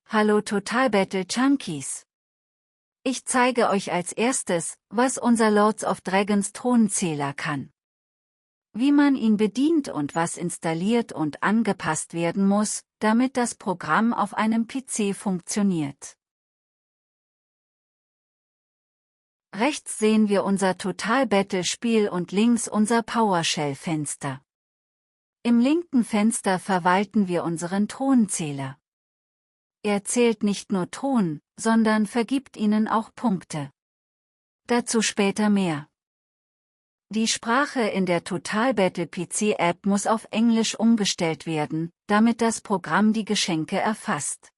Hallo Total Battle Junkies. Ich zeige euch als erstes, was unser Lords of Dragons Thronenzähler kann. Wie man ihn bedient und was installiert und angepasst werden muss, damit das Programm auf einem PC funktioniert. Rechts sehen wir unser Total Battle Spiel und links unser PowerShell-Fenster. Im linken Fenster verwalten wir unseren Thronenzähler. Er zählt nicht nur Thron, sondern vergibt ihnen auch Punkte. Dazu später mehr. Die Sprache in der Total Battle PC App muss auf Englisch umgestellt werden, damit das Programm die Geschenke erfasst.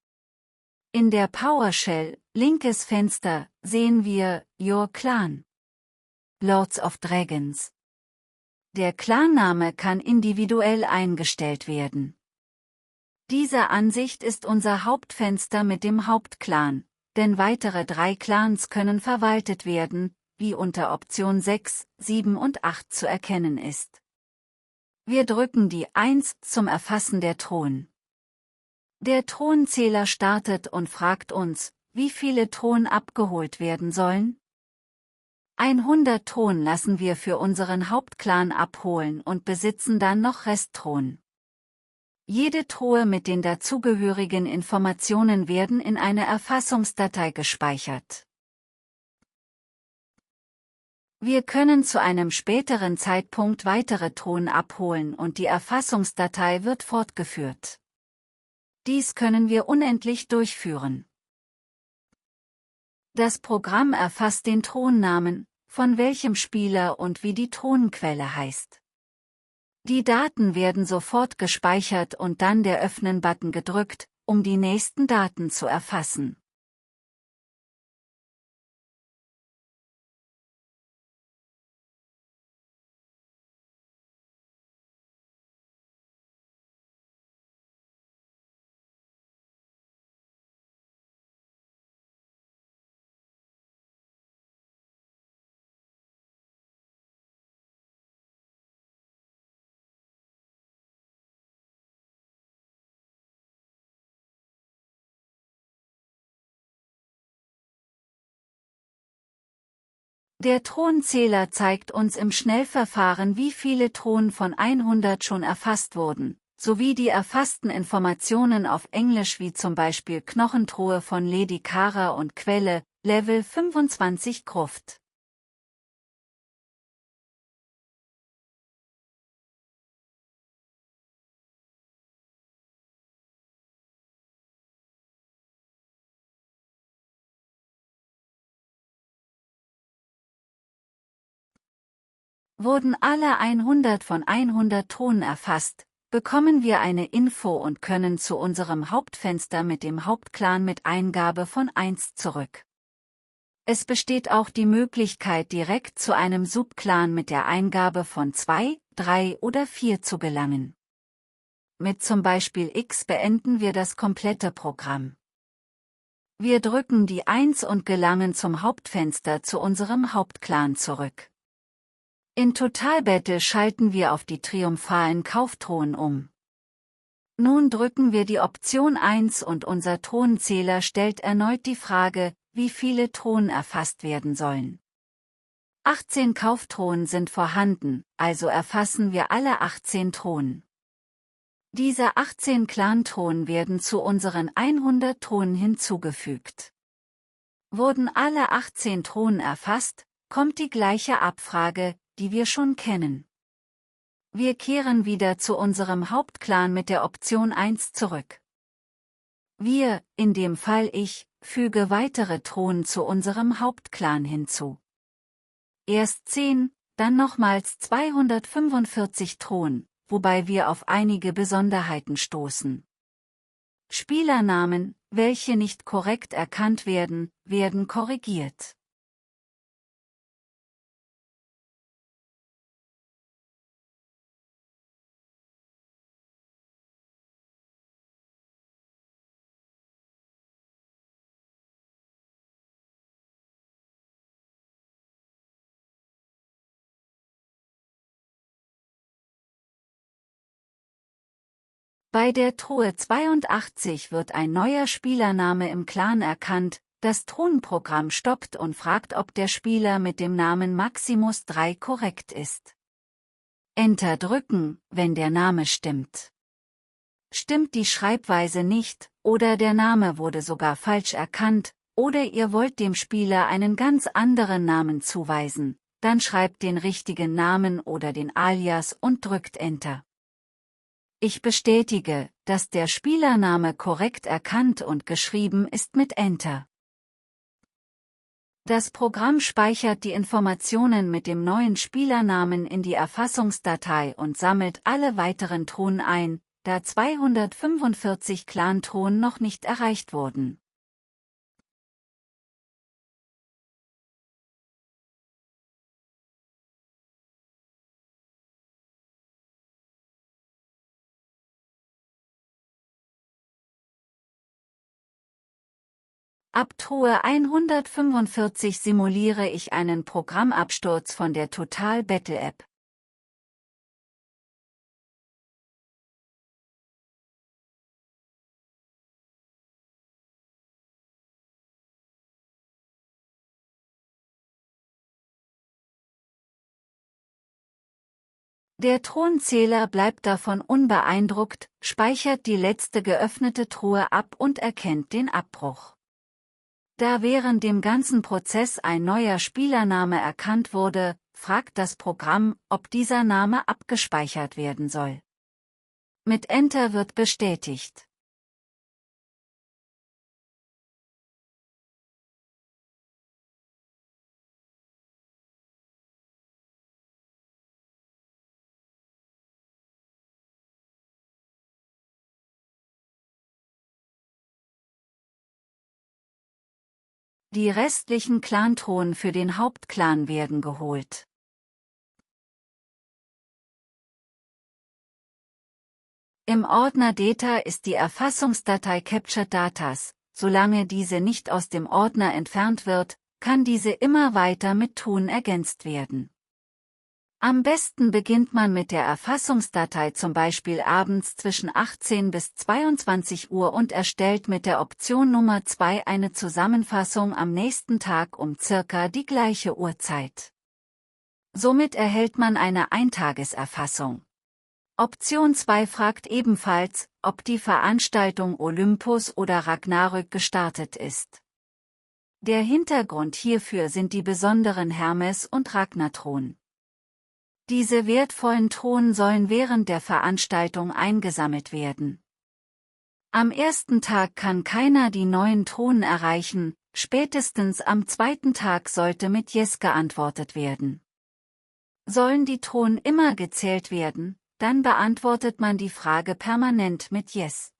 In der PowerShell, linkes Fenster, sehen wir Your Clan. Lords of Dragons. Der Clanname kann individuell eingestellt werden. Diese Ansicht ist unser Hauptfenster mit dem Hauptclan, denn weitere 3 Clans können verwaltet werden, wie unter Option 6, 7 und 8 zu erkennen ist. Wir drücken die 1 zum Erfassen der Thron. Der Thronzähler startet und fragt uns, wie viele Thron abgeholt werden sollen. 100 Thron lassen wir für unseren Hauptclan abholen und besitzen dann noch Restthron. Jede Truhe mit den dazugehörigen Informationen werden in eine Erfassungsdatei gespeichert. Wir können zu einem späteren Zeitpunkt weitere Truhen abholen und die Erfassungsdatei wird fortgeführt. Dies können wir unendlich durchführen. Das Programm erfasst den Thronnamen, von welchem Spieler und wie die Thronquelle heißt. Die Daten werden sofort gespeichert und dann der Öffnen-Button gedrückt, um die nächsten Daten zu erfassen. Der Thronzähler zeigt uns im Schnellverfahren, wie viele Thron von 100 schon erfasst wurden, sowie die erfassten Informationen auf Englisch wie zum Beispiel Knochentruhe von Lady Cara und Quelle, Level 25 Gruft. Wurden alle 100 von 100 Thronen erfasst, bekommen wir eine Info und können zu unserem Hauptfenster mit dem Hauptclan mit Eingabe von 1 zurück. Es besteht auch die Möglichkeit, direkt zu einem Subclan mit der Eingabe von 2, 3 oder 4 zu gelangen. Mit zum Beispiel X beenden wir das komplette Programm. Wir drücken die 1 und gelangen zum Hauptfenster zu unserem Hauptclan zurück. In Total Battle schalten wir auf die triumphalen Kaufthronen um. Nun drücken wir die Option 1 und unser Thronenzähler stellt erneut die Frage, wie viele Thronen erfasst werden sollen. 18 Kaufthronen sind vorhanden, also erfassen wir alle 18 Thronen. Diese 18 Clan-Thronen werden zu unseren 100 Thronen hinzugefügt. Wurden alle 18 Thronen erfasst, kommt die gleiche Abfrage, die wir schon kennen. Wir kehren wieder zu unserem Hauptclan mit der Option 1 zurück. Wir, in dem Fall ich, füge weitere Thronen zu unserem Hauptclan hinzu. Erst 10, dann nochmals 245 Thronen, wobei wir auf einige Besonderheiten stoßen. Spielernamen, welche nicht korrekt erkannt werden, werden korrigiert. Bei der Truhe 82 wird ein neuer Spielername im Clan erkannt, das Thronprogramm stoppt und fragt, ob der Spieler mit dem Namen Maximus 3 korrekt ist. Enter drücken, wenn der Name stimmt. Stimmt die Schreibweise nicht, oder der Name wurde sogar falsch erkannt, oder ihr wollt dem Spieler einen ganz anderen Namen zuweisen, dann schreibt den richtigen Namen oder den Alias und drückt Enter. Ich bestätige, dass der Spielername korrekt erkannt und geschrieben ist mit Enter. Das Programm speichert die Informationen mit dem neuen Spielernamen in die Erfassungsdatei und sammelt alle weiteren Thronen ein, da 245 Clan-Thronen noch nicht erreicht wurden. Ab Truhe 145 simuliere ich einen Programmabsturz von der Total Battle App. Der Thronzähler bleibt davon unbeeindruckt, speichert die letzte geöffnete Truhe ab und erkennt den Abbruch. Da während dem ganzen Prozess ein neuer Spielername erkannt wurde, fragt das Programm, ob dieser Name abgespeichert werden soll. Mit Enter wird bestätigt. Die restlichen Clan-Thronen für den Hauptclan werden geholt. Im Ordner Data ist die Erfassungsdatei Captured Datas. Solange diese nicht aus dem Ordner entfernt wird, kann diese immer weiter mit Thronen ergänzt werden. Am besten beginnt man mit der Erfassungsdatei zum Beispiel abends zwischen 18 bis 22 Uhr und erstellt mit der Option Nummer 2 eine Zusammenfassung am nächsten Tag um circa die gleiche Uhrzeit. Somit erhält man eine Eintageserfassung. Option 2 fragt ebenfalls, ob die Veranstaltung Olympus oder Ragnarök gestartet ist. Der Hintergrund hierfür sind die besonderen Hermes- und Ragnar-Thronen. Diese wertvollen Thronen sollen während der Veranstaltung eingesammelt werden. Am ersten Tag kann keiner die neuen Thronen erreichen, spätestens am zweiten Tag sollte mit Yes geantwortet werden. Sollen die Thronen immer gezählt werden, dann beantwortet man die Frage permanent mit Yes.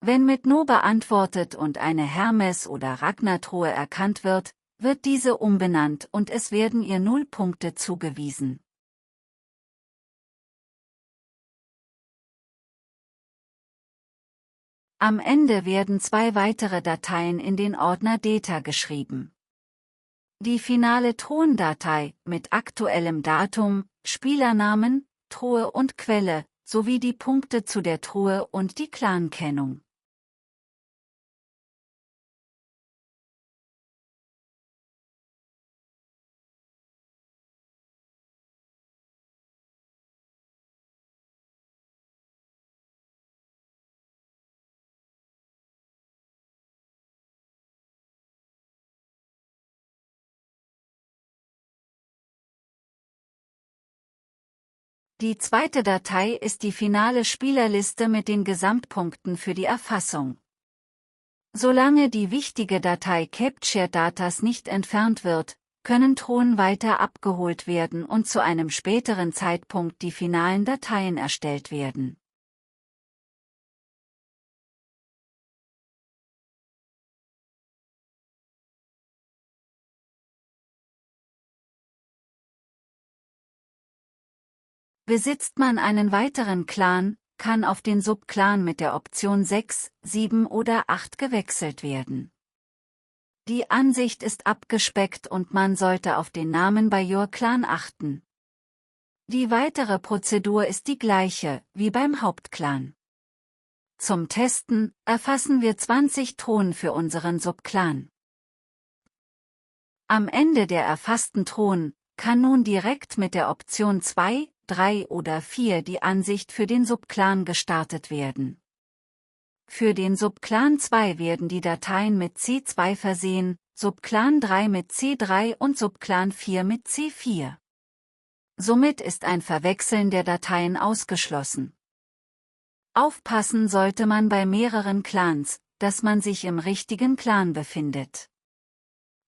Wenn mit No beantwortet und eine Hermes- oder Ragnar-Truhe erkannt wird, wird diese umbenannt und es werden ihr 0 Punkte zugewiesen. Am Ende werden 2 weitere Dateien in den Ordner Data geschrieben. Die finale Throndatei mit aktuellem Datum, Spielernamen, Truhe und Quelle, sowie die Punkte zu der Truhe und die Clankennung. Die zweite Datei ist die finale Spielerliste mit den Gesamtpunkten für die Erfassung. Solange die wichtige Datei Captured Datas nicht entfernt wird, können Thronen weiter abgeholt werden und zu einem späteren Zeitpunkt die finalen Dateien erstellt werden. Besitzt man einen weiteren Clan, kann auf den Subclan mit der Option 6, 7 oder 8 gewechselt werden. Die Ansicht ist abgespeckt und man sollte auf den Namen bei Your Clan achten. Die weitere Prozedur ist die gleiche, wie beim Hauptclan. Zum Testen erfassen wir 20 Thronen für unseren Subclan. Am Ende der erfassten Thronen kann nun direkt mit der Option 2, 3 oder 4 die Ansicht für den Subclan gestartet werden. Für den Subclan 2 werden die Dateien mit C2 versehen, Subclan 3 mit C3 und Subclan 4 mit C4. Somit ist ein Verwechseln der Dateien ausgeschlossen. Aufpassen sollte man bei mehreren Clans, dass man sich im richtigen Clan befindet.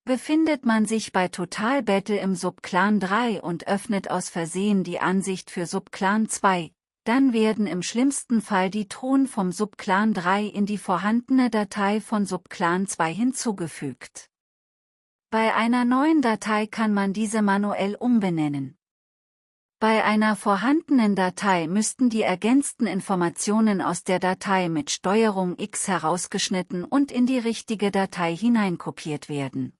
Befindet man sich bei Total Battle im Subclan 3 und öffnet aus Versehen die Ansicht für Subclan 2, dann werden im schlimmsten Fall die Thronen vom Subclan 3 in die vorhandene Datei von Subclan 2 hinzugefügt. Bei einer neuen Datei kann man diese manuell umbenennen. Bei einer vorhandenen Datei müssten die ergänzten Informationen aus der Datei mit Steuerung X herausgeschnitten und in die richtige Datei hineinkopiert werden.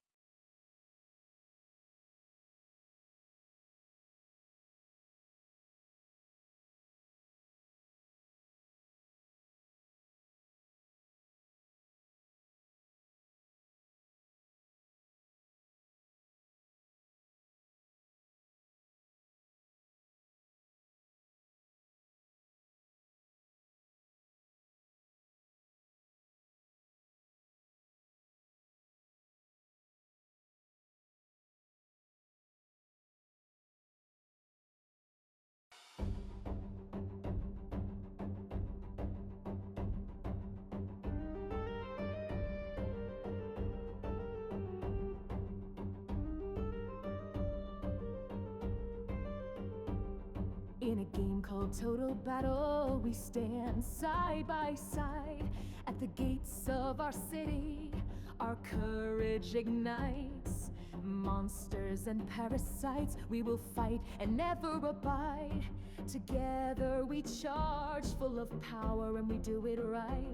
In a game called Total Battle, we stand side by side at the gates of our city. Our courage ignites. Monsters and parasites, we will fight and never abide. Together we charge, full of power, and we do it right.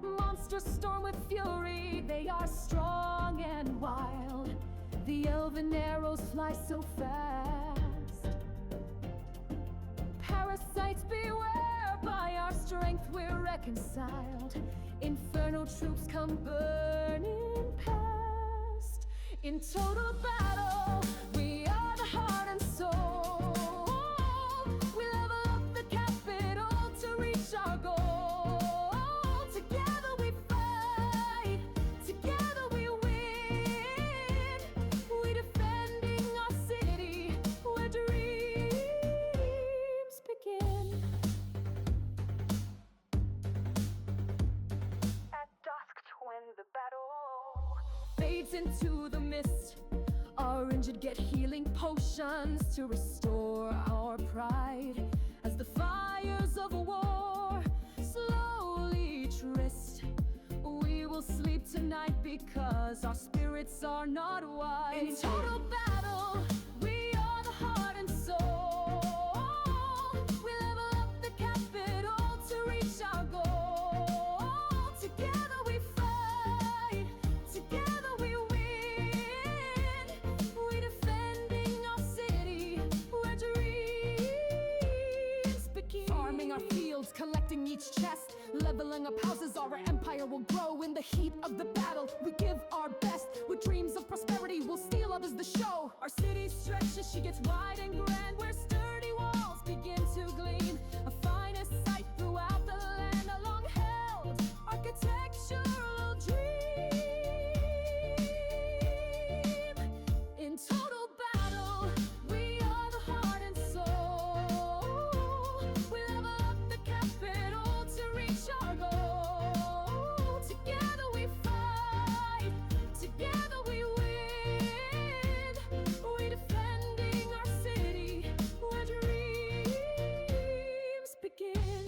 Monsters storm with fury, they are strong and wild. The elven arrows fly so fast. Parasites beware, by our strength we're reconciled. Infernal troops come burning past. In total battle, we are the heart and soul. We level up the capital to reach our goal. Together we fight, together we win. We defending our city where dreams begin. At dusk, when the battle fades into the mist, our injured get healing potions to restore our pride. As the fires of war slowly tryst, we will sleep tonight because our spirits are not wide. In total battle, we are the heart and soul. We level up the capital to reach our goal. Together we fight, together we win. We defending our city where dreams begin. Farming our fields, collecting each chest, leveling up houses, our empire will grow. In the heat of the battle, we give our best. With dreams of prosperity, we'll steal others the show. Our city stretches, she gets wide and grand, where sturdy walls begin to gleam. A finest sight throughout the land, a long-held architectural dream. In total battle, we are the heart and soul. We level up the capital to reach our goal. Together we fight, together we win. We defending our city where dreams begin.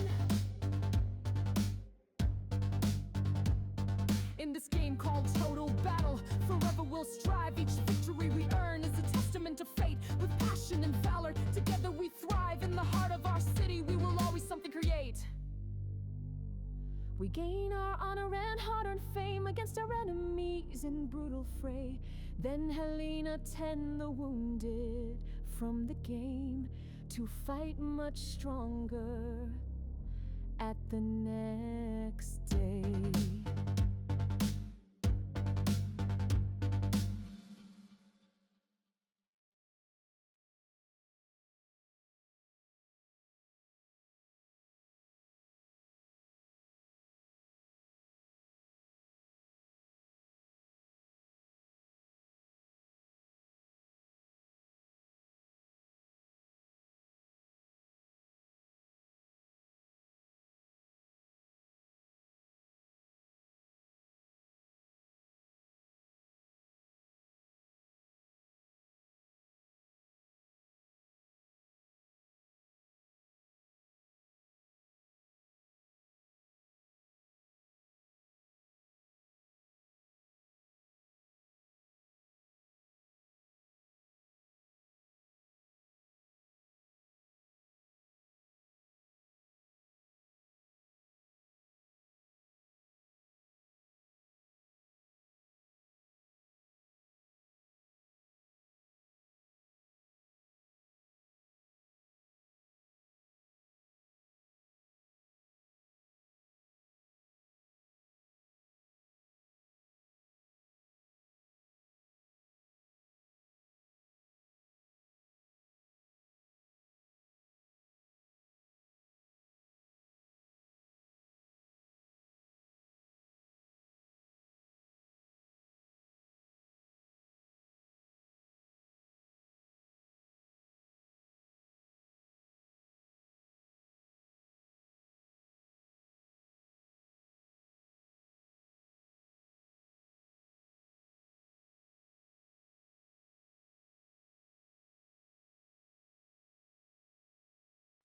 In this game called Total Battle, forever we'll strive. Each victory we earn is a testament to fate. With passion and valor, together we thrive. In the heart of our city, we will always something create. We gain our honor and hard-earned fame against our enemies in brutal fray. Then Helena tend the wounded from the game to fight much stronger at the next day.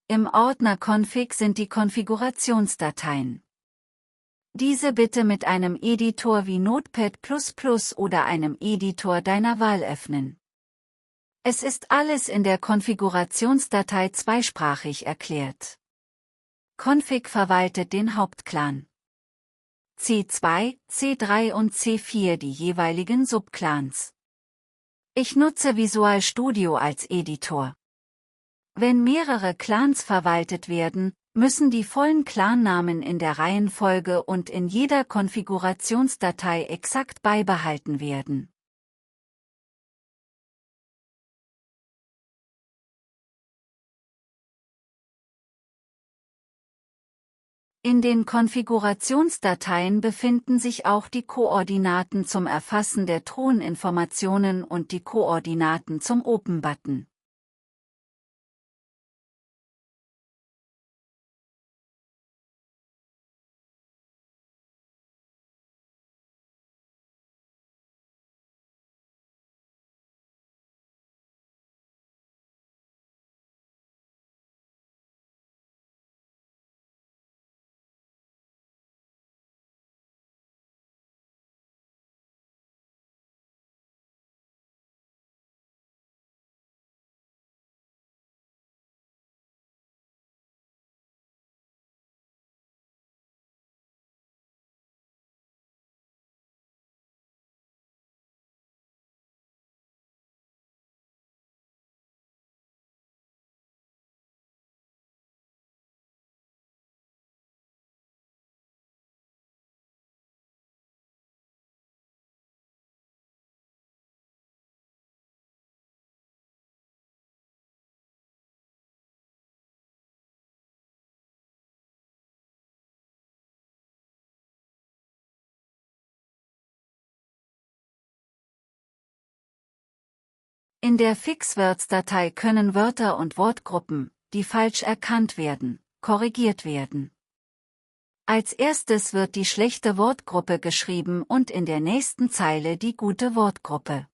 Im Ordner Config sind die Konfigurationsdateien. Diese bitte mit einem Editor wie Notepad++ oder einem Editor deiner Wahl öffnen. Es ist alles in der Konfigurationsdatei zweisprachig erklärt. Config verwaltet den Hauptclan. C2, C3 und C4 die jeweiligen Subclans. Ich nutze Visual Studio als Editor. Wenn mehrere Clans verwaltet werden, müssen die vollen Clannamen in der Reihenfolge und in jeder Konfigurationsdatei exakt beibehalten werden. In den Konfigurationsdateien befinden sich auch die Koordinaten zum Erfassen der Throninformationen und die Koordinaten zum Open-Button. In der Fixwords-Datei können Wörter und Wortgruppen, die falsch erkannt werden, korrigiert werden. Als erstes wird die schlechte Wortgruppe geschrieben und in der nächsten Zeile die gute Wortgruppe.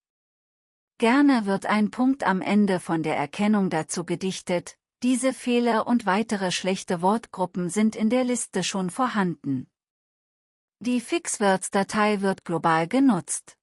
Gerne wird ein Punkt am Ende von der Erkennung dazu gedichtet, diese Fehler und weitere schlechte Wortgruppen sind in der Liste schon vorhanden. Die Fixwords-Datei wird global genutzt.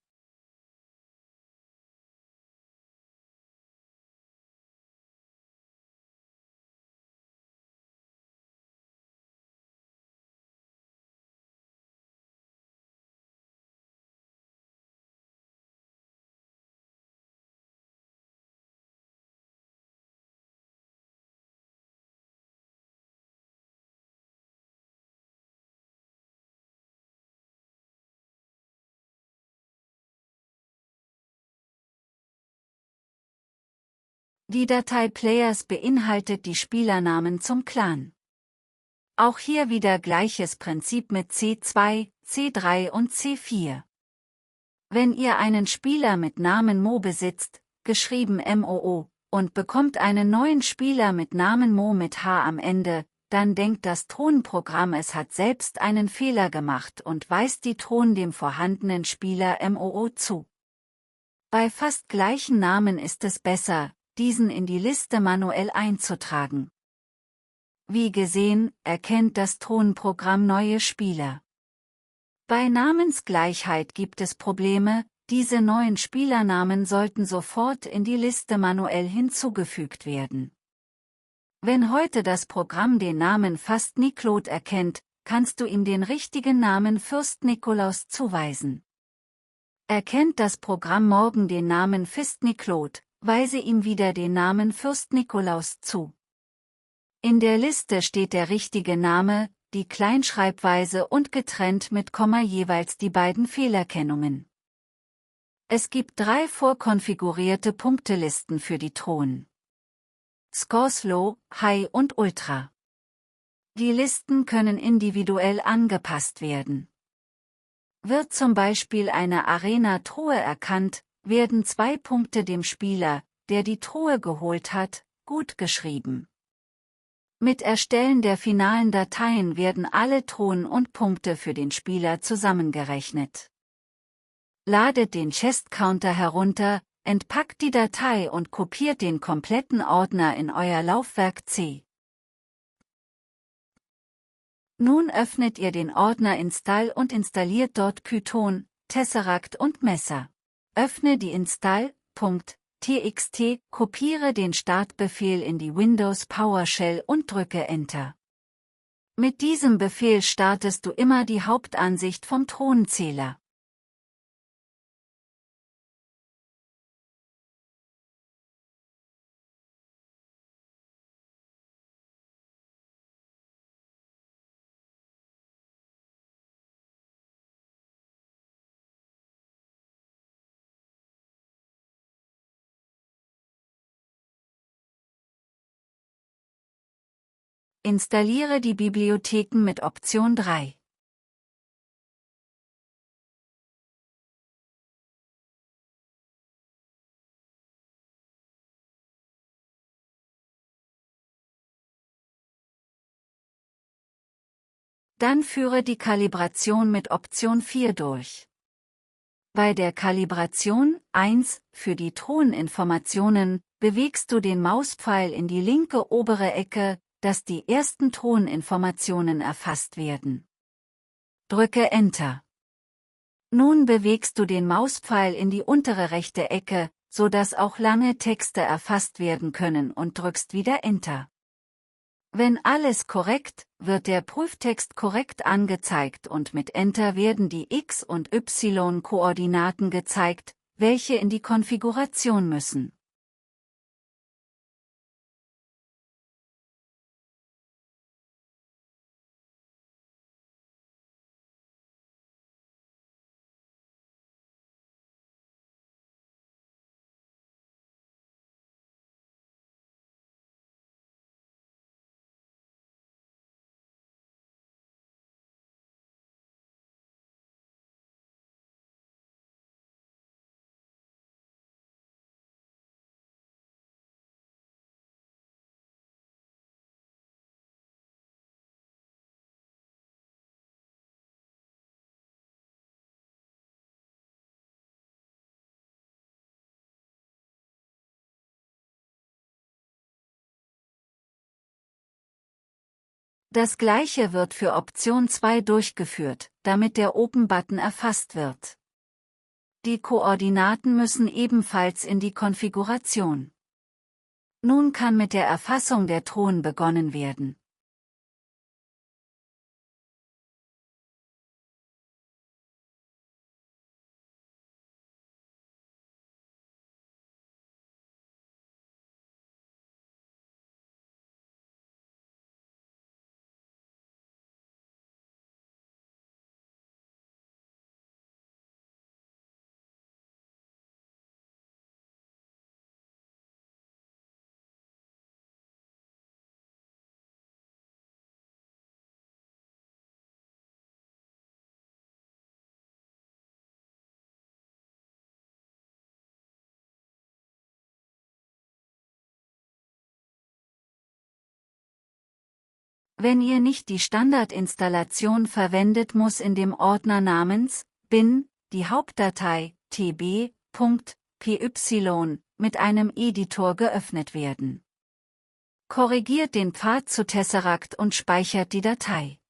Die Datei Players beinhaltet die Spielernamen zum Clan. Auch hier wieder gleiches Prinzip mit C2, C3 und C4. Wenn ihr einen Spieler mit Namen Mo besitzt, geschrieben MOO, und bekommt einen neuen Spieler mit Namen Mo mit H am Ende, dann denkt das Thronprogramm, es hat selbst einen Fehler gemacht und weist die Thron dem vorhandenen Spieler MOO zu. Bei fast gleichen Namen ist es besser, diesen in die Liste manuell einzutragen. Wie gesehen, erkennt das Thronprogramm neue Spieler. Bei Namensgleichheit gibt es Probleme, diese neuen Spielernamen sollten sofort in die Liste manuell hinzugefügt werden. Wenn heute das Programm den Namen Fast Niklot erkennt, kannst du ihm den richtigen Namen Fürst Nikolaus zuweisen. Erkennt das Programm morgen den Namen Fist Niklot, weise ihm wieder den Namen Fürst Nikolaus zu. In der Liste steht der richtige Name, die Kleinschreibweise und getrennt mit Komma jeweils die beiden Fehlerkennungen. Es gibt 3 vorkonfigurierte Punktelisten für die Thron: Scores Low, High und Ultra. Die Listen können individuell angepasst werden. Wird zum Beispiel eine Arena-Truhe erkannt, werden 2 Punkte dem Spieler, der die Truhe geholt hat, gut geschrieben. Mit Erstellen der finalen Dateien werden alle Thronen und Punkte für den Spieler zusammengerechnet. Ladet den Chest Counter herunter, entpackt die Datei und kopiert den kompletten Ordner in euer Laufwerk C. Nun öffnet ihr den Ordner Install und installiert dort Kython, Tesseract und Messer. Öffne die install.txt, kopiere den Startbefehl in die Windows PowerShell und drücke Enter. Mit diesem Befehl startest du immer die Hauptansicht vom Thronzähler. Installiere die Bibliotheken mit Option 3. Dann führe die Kalibration mit Option 4 durch. Bei der Kalibration 1 für die Throninformationen bewegst du den Mauspfeil in die linke obere Ecke, dass die ersten Throninformationen erfasst werden. Drücke Enter. Nun bewegst du den Mauspfeil in die untere rechte Ecke, so dass auch lange Texte erfasst werden können, und drückst wieder Enter. Wenn alles korrekt, wird der Prüftext korrekt angezeigt und mit Enter werden die X- und Y-Koordinaten gezeigt, welche in die Konfiguration müssen. Das gleiche wird für Option 2 durchgeführt, damit der Open-Button erfasst wird. Die Koordinaten müssen ebenfalls in die Konfiguration. Nun kann mit der Erfassung der Thron begonnen werden. Wenn ihr nicht die Standardinstallation verwendet, muss in dem Ordner namens bin die Hauptdatei tb.py mit einem Editor geöffnet werden. Korrigiert den Pfad zu Tesseract und speichert die Datei.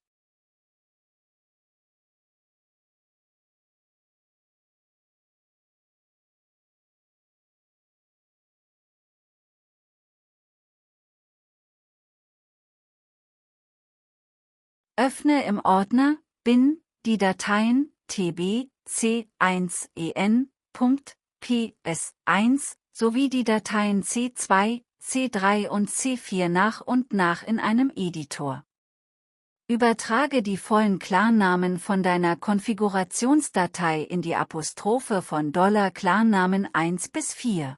Öffne im Ordner bin die Dateien tb c1en.ps1 sowie die Dateien c2, c3 und c4 nach und nach in einem Editor. Übertrage die vollen Klarnamen von deiner Konfigurationsdatei in die Apostrophe von $Klarnamen 1 bis 4.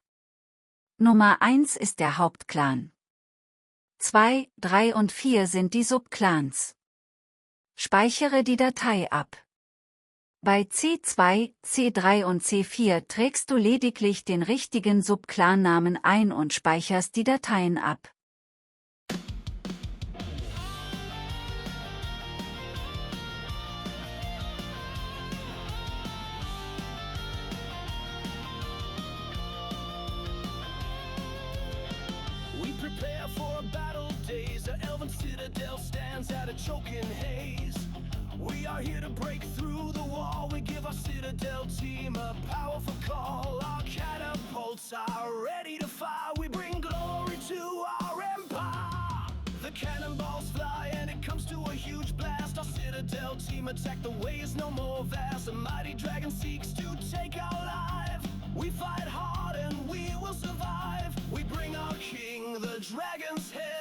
Nummer 1 ist der Hauptklan. 2, 3 und 4 sind die Subclans. Speichere die Datei ab. Bei C2, C3 und C4 trägst du lediglich den richtigen Subclannamen ein und speicherst die Dateien ab. We prepare for a battle days. The Elven Citadel stands at a choking haze. We are here to break through the wall. We give our Citadel team a powerful call. Our catapults are ready to fire. We bring glory to our empire. The cannonballs fly and it comes to a huge blast. Our Citadel team attack, the way is no more vast. A mighty dragon seeks to take our life. We fight hard and we will survive. We bring our king, the dragon's head.